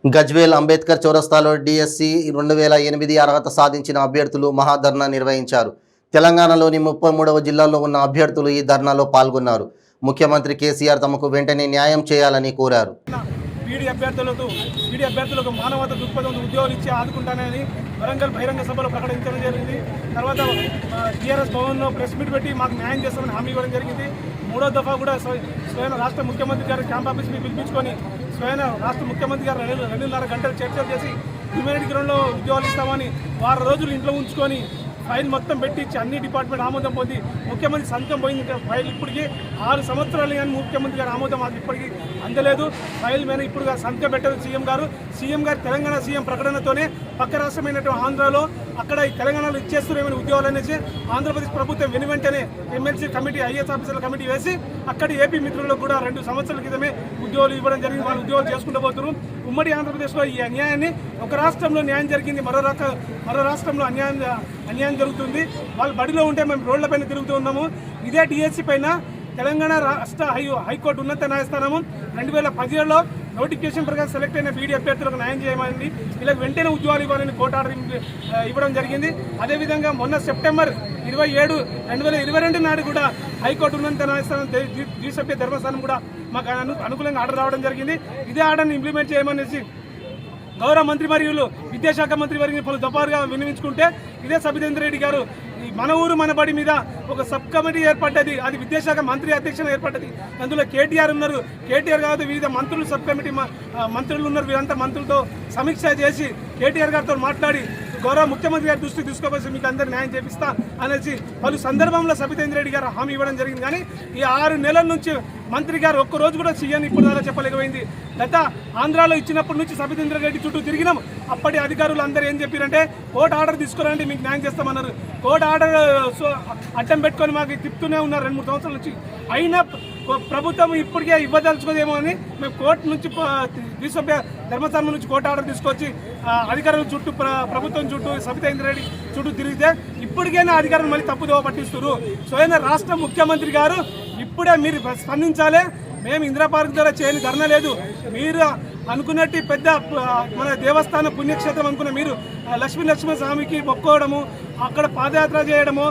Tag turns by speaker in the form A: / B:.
A: గజ్వేల్ అంబేద్కర్ చౌరస్తాలో డిఎస్సి 2008 అర్హత సాధించిన అభ్యర్థులు మహాధర్నా నిర్వహించారు. తెలంగాణలోని 33వ జిల్లాల్లో ఉన్న అభ్యర్థులు ఈ ధర్నాలో పాల్గొన్నారు. ముఖ్యమంత్రి కేసీఆర్ తమకు వెంటనే న్యాయం చేయాలని కోరారు.
B: బీడీ అభ్యర్థులకు మానవత దృక్పథంతో ఉద్యోగాలు ఇచ్చి ఆదుకుంటానని వరంగల్ బహిరంగ సభలో ప్రకటించడం జరిగింది. తర్వాత టీఆర్ఎస్ భవన్లో ప్రెస్ మీట్ పెట్టి మాకు న్యాయం చేస్తామని హామీ ఇవ్వడం జరిగింది. మూడో దఫా కూడా స్వయం రాష్ట్ర ముఖ్యమంత్రి గారు క్యాంప్ ఆఫీస్ని పిలిపించుకొని స్వయం రాష్ట్ర ముఖ్యమంత్రి గారు 2.5 గంటలు చర్చలు చేసి హ్యూమనిటీ గ్రౌండ్లో ఉద్యోగాలు ఇస్తామని వారం రోజులు ఇంట్లో ఉంచుకొని ఫైల్ మొత్తం పెట్టించి అన్ని డిపార్ట్మెంట్ ఆమోదం పొంది ముఖ్యమంత్రి సంతకం పోయింది. ఫైల్ ఇప్పటికీ 6 సంవత్సరాలు కానీ ముఖ్యమంత్రి గారు ఆమోదం మాకు ఇప్పటికీ అందలేదు. ఫైల్ మీద ఇప్పుడు సంతకం పెట్టదు సీఎం గారు తెలంగాణ సీఎం ప్రకటనతోనే పక్క రాష్ట్రమైనటువంటి ఆంధ్రాలో అక్కడ తెలంగాణలో ఇచ్చేస్తున్నామని ఉద్యోగాలు అనేసి ఆంధ్రప్రదేశ్ ప్రభుత్వం వెనువెంటనే ఎమ్మెల్సీ కమిటీ ఐఏఎస్ ఆఫీసర్ల కమిటీ వేసి అక్కడ ఏపీ మిత్రులకు కూడా 2 సంవత్సరాల క్రితమే ఉద్యోగాలు ఇవ్వడం జరిగింది. వాళ్ళు ఉద్యోగాలు చేసుకుంటూ పోతున్నారు. ఉమ్మడి ఆంధ్రప్రదేశ్లో ఈ అన్యాయాన్ని ఒక రాష్ట్రంలో న్యాయం జరిగింది, మరో రాష్ట్రంలో అన్యాయం జరుగుతుంది. వాళ్ళు బడిలో ఉంటే మేము రోడ్లపైన తిరుగుతూ ఉన్నాము. ఇదే డిఎస్సి పైన తెలంగాణ రాష్ట్ర హైకోర్టు ఉన్నత న్యాయస్థానము 2017లో నోటిఫికేషన్ ప్రకారం సెలెక్ట్ అయిన బీడీ అభ్యర్థులకు న్యాయం చేయమని వీళ్ళకి వెంటనే ఉద్యోగాలు ఇవ్వాలని కోర్టు ఆర్డర్ ఇవ్వడం జరిగింది. అదేవిధంగా మొన్న సెప్టెంబర్ 27, 2022 నాడు కూడా హైకోర్టు ఉన్నత న్యాయస్థానం ద్విసభ్య ధర్మస్థానం కూడా మాకు అనుకూలంగా ఆర్డర్ రావడం జరిగింది. ఇదే ఆర్డర్ని ఇంప్లిమెంట్ చేయమనేసి గౌరవ మంత్రి మరియు విద్యాశాఖ మంత్రి వారిని పలు దఫాలుగా విన్నవించుకుంటే ఇదే సబితేంద్ర రెడ్డి గారు మన ఊరు మన బడి మీద ఒక సబ్ కమిటీ ఏర్పడ్డది. అది విద్యాశాఖ మంత్రి అధ్యక్షన ఏర్పడ్డది. అందులో కేటీఆర్ ఉన్నారు. కేటీఆర్ కాదు వివిధ మంత్రులు సబ్ కమిటీ మంత్రులు ఉన్నారు. వీరంతా మంత్రులతో సమీక్ష చేసి కేటీఆర్ గారితో మాట్లాడి గౌరవ ముఖ్యమంత్రి గారి దృష్టికి తీసుకోవాల్సి మీకు అందరు న్యాయం చేపిస్తా అనేసి పలు సందర్భంలో సబితేంద్ర రెడ్డి గారు హామీ ఇవ్వడం జరిగింది. కానీ ఈ 6 నెలల నుంచి మంత్రి గారు ఒక్కరోజు కూడా సీఎం ఇప్పుడు దాకా చెప్పలేకపోయింది. గత ఆంధ్రాలో ఇచ్చినప్పటి నుంచి సబితేంద్ర రెడ్డి చుట్టూ తిరిగినాం. అప్పటి అధికారులు అందరూ ఏం చెప్పారంటే కోర్టు ఆర్డర్ తీసుకురండి మీకు న్యాయం చేస్తామన్నారు. కోర్టు ఆర్డర్ అడ్డం పెట్టుకొని మాకు తిప్పుతూనే ఉన్నారు 2-3 సంవత్సరాల నుంచి. అయినా ప్రభుత్వం ఇప్పటికే ఇవ్వదలుచుకోదేమో అని మేము కోర్టు నుంచి ద్విసభ్య ధర్మస్థానం నుంచి కోర్టు ఆర్డర్ తీసుకొచ్చి అధికారుల చుట్టూ ప్రభుత్వం చుట్టూ సబితేంద్ర రెడ్డి చుట్టూ తిరిగితే ఇప్పటికైనా అధికారులు మళ్ళీ తప్పుదోవ పట్టిస్తున్నారు. స్వయం రాష్ట్ర ముఖ్యమంత్రి గారు ఇప్పుడే మీరు స్పందించాలి. మేము ఇందిరా పార్క్ ద్వారా చేయని ధర్నా లేదు. మీరు అనుకున్నట్టు పెద్ద మన దేవస్థాన పుణ్యక్షేత్రం అనుకున్న మీరు లక్ష్మీ స్వామికి మొక్కోవడము, అక్కడ పాదయాత్ర చేయడము,